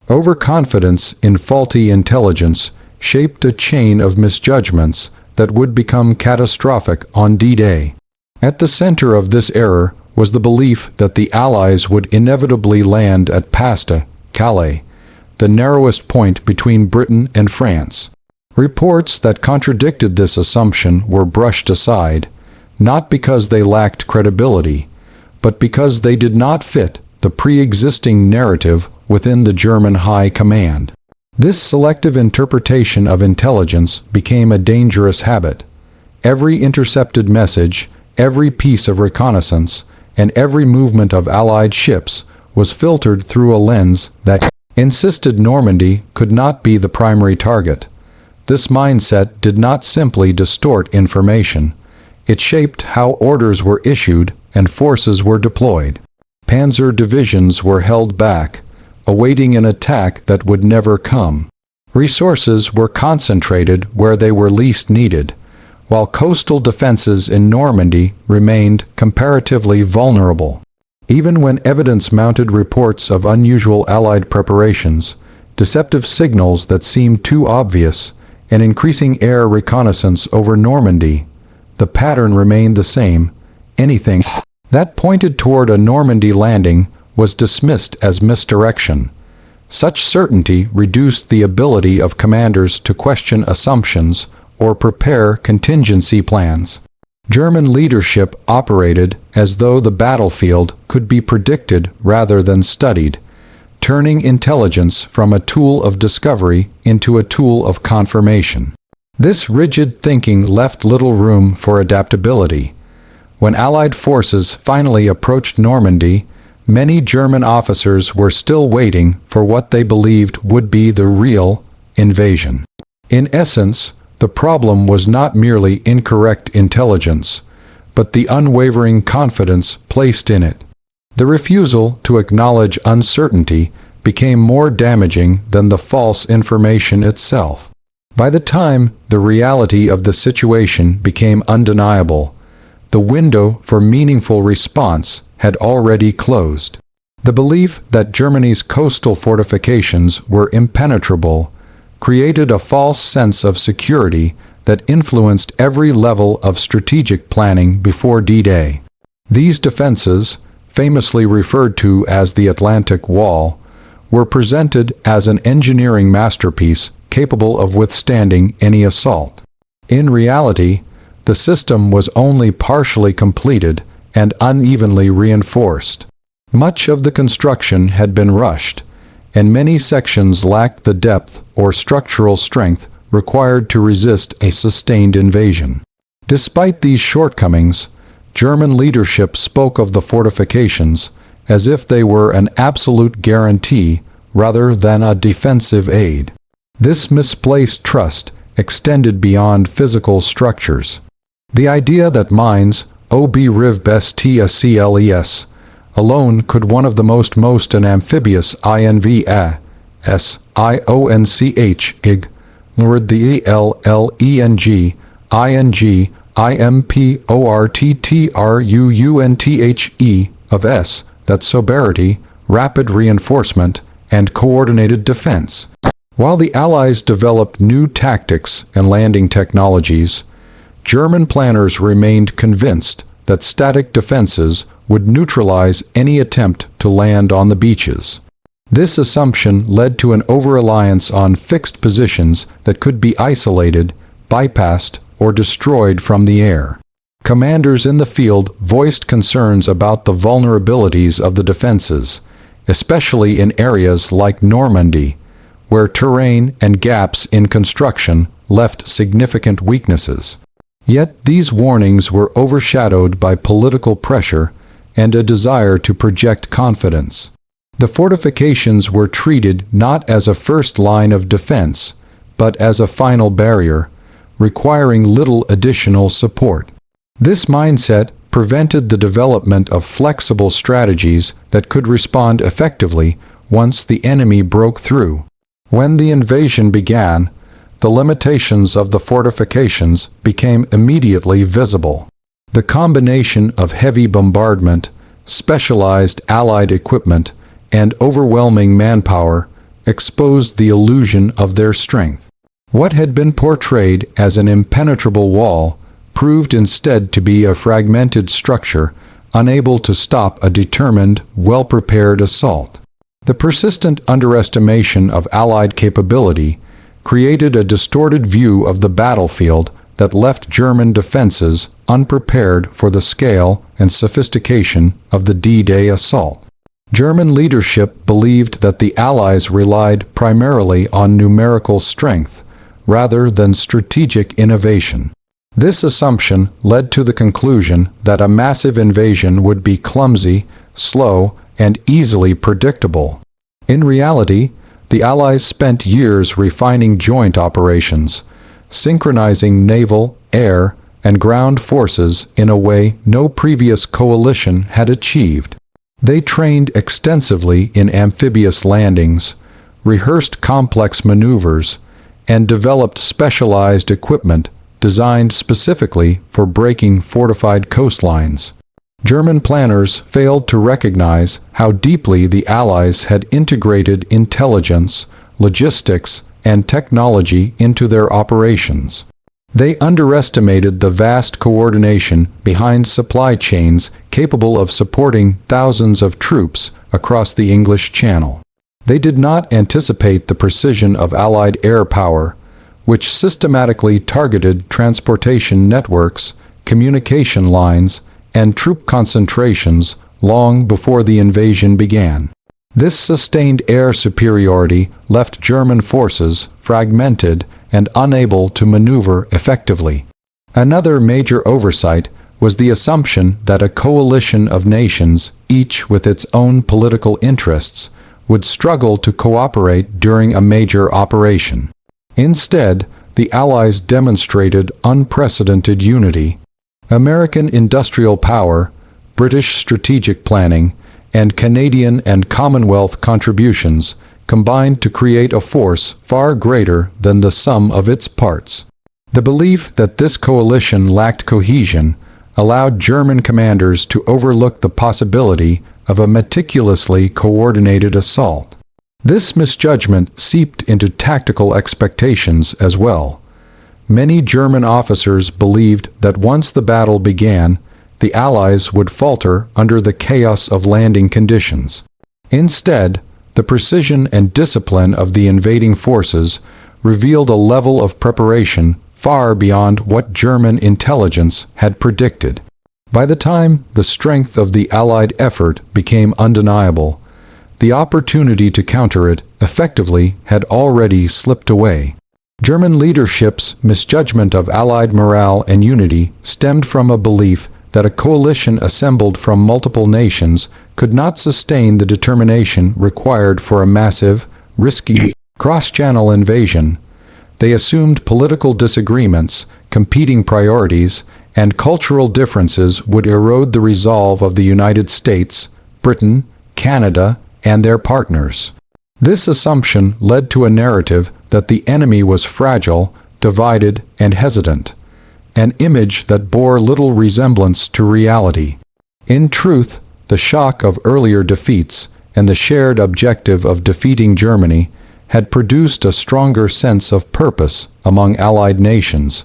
Overconfidence in faulty intelligence shaped a chain of misjudgments that would become catastrophic on D-Day. At the center of this error was the belief that the Allies would inevitably land at Calais, the narrowest point between Britain and France. Reports that contradicted this assumption were brushed aside, not because they lacked credibility, but because they did not fit the pre-existing narrative within the German high command. This selective interpretation of intelligence became a dangerous habit. Every intercepted message, every piece of reconnaissance, and every movement of Allied ships was filtered through a lens that insisted Normandy could not be the primary target. This mindset did not simply distort information. It shaped how orders were issued and forces were deployed. Panzer divisions were held back, awaiting an attack that would never come. Resources were concentrated where they were least needed, while coastal defenses in Normandy remained comparatively vulnerable. Even when evidence mounted reports of unusual Allied preparations, deceptive signals that seemed too obvious, and increasing air reconnaissance over Normandy, the pattern remained the same. Anything that pointed toward a Normandy landing was dismissed as misdirection. Such certainty reduced the ability of commanders to question assumptions or prepare contingency plans. German leadership operated as though the battlefield could be predicted rather than studied, turning intelligence from a tool of discovery into a tool of confirmation. This rigid thinking left little room for adaptability. When Allied forces finally approached Normandy, many German officers were still waiting for what they believed would be the real invasion. In essence, the problem was not merely incorrect intelligence, but the unwavering confidence placed in it. The refusal to acknowledge uncertainty became more damaging than the false information itself. By the time the reality of the situation became undeniable, the window for meaningful response had already closed. The belief that Germany's coastal fortifications were impenetrable created a false sense of security that influenced every level of strategic planning before D-Day. These defenses, famously referred to as the Atlantic Wall, were presented as an engineering masterpiece capable of withstanding any assault. In reality, the system was only partially completed and unevenly reinforced. Much of the construction had been rushed, and many sections lacked the depth or structural strength required to resist a sustained invasion. Despite these shortcomings, German leadership spoke of the fortifications as if they were an absolute guarantee rather than a defensive aid. This misplaced trust extended beyond physical structures. The idea that mines, ob-riv-best-cles, alone could one of the most an amphibious INVAS, ig, lured the ELLENG, ING, IMPORTTRUUNTHE of S, that sobriety, rapid reinforcement, and coordinated defense. While the Allies developed new tactics and landing technologies, German planners remained convinced that static defenses would neutralize any attempt to land on the beaches. This assumption led to an over-reliance on fixed positions that could be isolated, bypassed, or destroyed from the air. Commanders in the field voiced concerns about the vulnerabilities of the defenses, especially in areas like Normandy, where terrain and gaps in construction left significant weaknesses. Yet these warnings were overshadowed by political pressure and a desire to project confidence. The fortifications were treated not as a first line of defense, but as a final barrier, requiring little additional support. This mindset prevented the development of flexible strategies that could respond effectively once the enemy broke through. When the invasion began, the limitations of the fortifications became immediately visible. The combination of heavy bombardment, specialized Allied equipment, and overwhelming manpower exposed the illusion of their strength. What had been portrayed as an impenetrable wall proved instead to be a fragmented structure, unable to stop a determined, well-prepared assault. The persistent underestimation of Allied capability created a distorted view of the battlefield that left German defenses unprepared for the scale and sophistication of the D-Day assault. German leadership believed that the Allies relied primarily on numerical strength rather than strategic innovation. This assumption led to the conclusion that a massive invasion would be clumsy, slow, and easily predictable. In reality, the Allies spent years refining joint operations, synchronizing naval, air, and ground forces in a way no previous coalition had achieved. They trained extensively in amphibious landings, rehearsed complex maneuvers, and developed specialized equipment designed specifically for breaking fortified coastlines. German planners failed to recognize how deeply the Allies had integrated intelligence, logistics, and technology into their operations. They underestimated the vast coordination behind supply chains capable of supporting thousands of troops across the English Channel. They did not anticipate the precision of Allied air power, which systematically targeted transportation networks, communication lines, and troop concentrations long before the invasion began. This sustained air superiority left German forces fragmented and unable to maneuver effectively. Another major oversight was the assumption that a coalition of nations, each with its own political interests, would struggle to cooperate during a major operation. Instead, the Allies demonstrated unprecedented unity. American industrial power, British strategic planning, and Canadian and Commonwealth contributions combined to create a force far greater than the sum of its parts. The belief that this coalition lacked cohesion allowed German commanders to overlook the possibility of a meticulously coordinated assault. This misjudgment seeped into tactical expectations as well. Many German officers believed that once the battle began, the Allies would falter under the chaos of landing conditions. Instead, the precision and discipline of the invading forces revealed a level of preparation far beyond what German intelligence had predicted. By the time the strength of the Allied effort became undeniable, the opportunity to counter it effectively had already slipped away. German leadership's misjudgment of Allied morale and unity stemmed from a belief that a coalition assembled from multiple nations could not sustain the determination required for a massive, risky, cross-channel invasion. They assumed political disagreements, competing priorities, and cultural differences would erode the resolve of the United States, Britain, Canada, and their partners. This assumption led to a narrative that the enemy was fragile, divided, and hesitant, an image that bore little resemblance to reality. In truth, the shock of earlier defeats and the shared objective of defeating Germany had produced a stronger sense of purpose among Allied nations,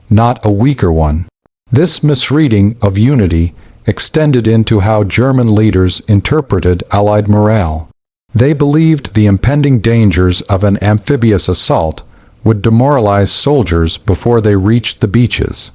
not a weaker one. This misreading of unity extended into how German leaders interpreted Allied morale. They believed the impending dangers of an amphibious assault would demoralize soldiers before they reached the beaches.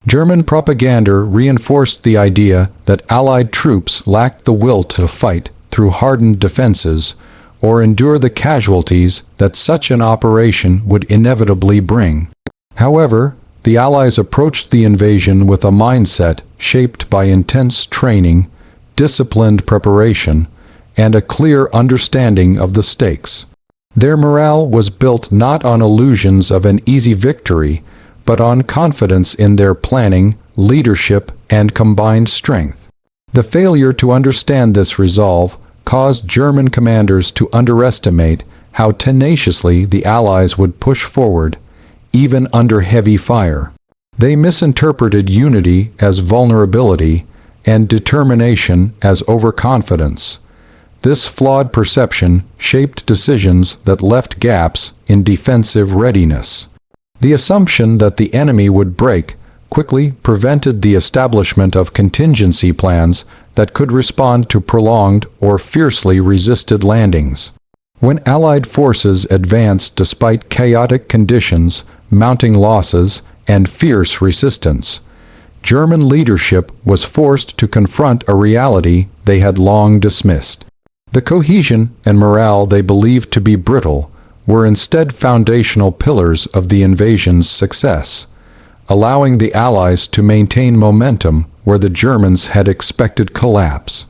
German propaganda reinforced the idea that Allied troops lacked the will to fight through hardened defenses or endure the casualties that such an operation would inevitably bring. However, the Allies approached the invasion with a mindset shaped by intense training, disciplined preparation, and a clear understanding of the stakes. Their morale was built not on illusions of an easy victory, but on confidence in their planning, leadership, and combined strength. The failure to understand this resolve caused German commanders to underestimate how tenaciously the Allies would push forward, even under heavy fire. They misinterpreted unity as vulnerability and determination as overconfidence. This flawed perception shaped decisions that left gaps in defensive readiness. The assumption that the enemy would break quickly prevented the establishment of contingency plans that could respond to prolonged or fiercely resisted landings. When Allied forces advanced despite chaotic conditions, mounting losses, and fierce resistance, German leadership was forced to confront a reality they had long dismissed. The cohesion and morale they believed to be brittle were instead foundational pillars of the invasion's success, allowing the Allies to maintain momentum where the Germans had expected collapse.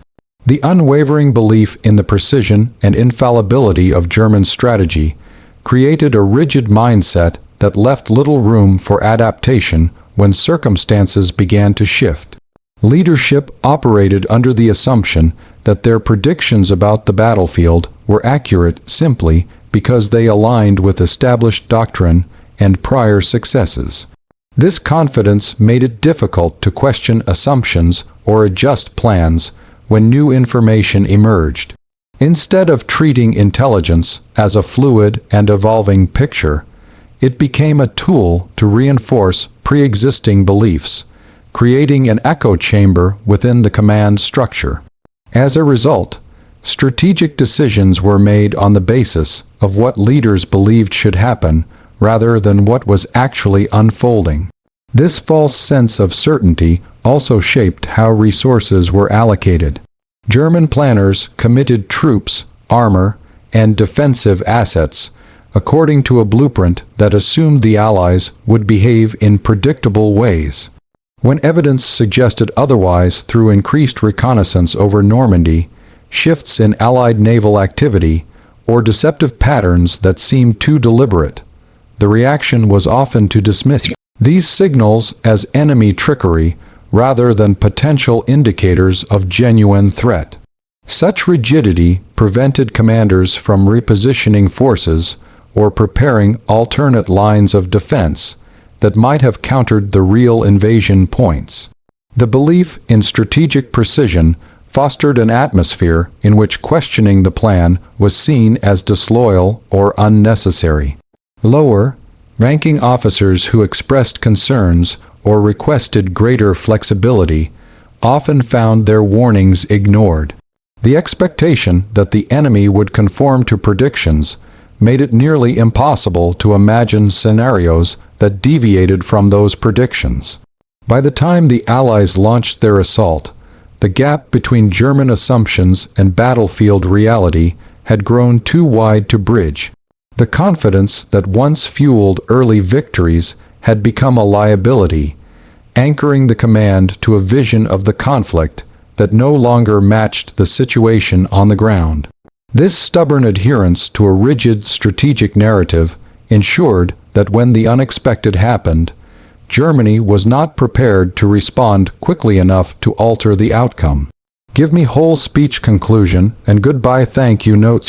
The unwavering belief in the precision and infallibility of German strategy created a rigid mindset that left little room for adaptation when circumstances began to shift. Leadership operated under the assumption that their predictions about the battlefield were accurate simply because they aligned with established doctrine and prior successes. This confidence made it difficult to question assumptions or adjust plans when new information emerged. Instead of treating intelligence as a fluid and evolving picture, it became a tool to reinforce pre-existing beliefs, creating an echo chamber within the command structure. As a result, strategic decisions were made on the basis of what leaders believed should happen rather than what was actually unfolding. This false sense of certainty also shaped how resources were allocated. German planners committed troops, armor, and defensive assets according to a blueprint that assumed the Allies would behave in predictable ways. When evidence suggested otherwise through increased reconnaissance over Normandy, shifts in Allied naval activity, or deceptive patterns that seemed too deliberate, the reaction was often to dismiss these signals as enemy trickery rather than potential indicators of genuine threat. Such rigidity prevented commanders from repositioning forces or preparing alternate lines of defense that might have countered the real invasion points. The belief in strategic precision fostered an atmosphere in which questioning the plan was seen as disloyal or unnecessary. Lower-ranking officers who expressed concerns or requested greater flexibility often found their warnings ignored. The expectation that the enemy would conform to predictions made it nearly impossible to imagine scenarios that deviated from those predictions. By the time the Allies launched their assault, the gap between German assumptions and battlefield reality had grown too wide to bridge. The confidence that once fueled early victories had become a liability, anchoring the command to a vision of the conflict that no longer matched the situation on the ground. This stubborn adherence to a rigid strategic narrative ensured that when the unexpected happened, Germany was not prepared to respond quickly enough to alter the outcome. Give me whole speech conclusion and goodbye thank you notes.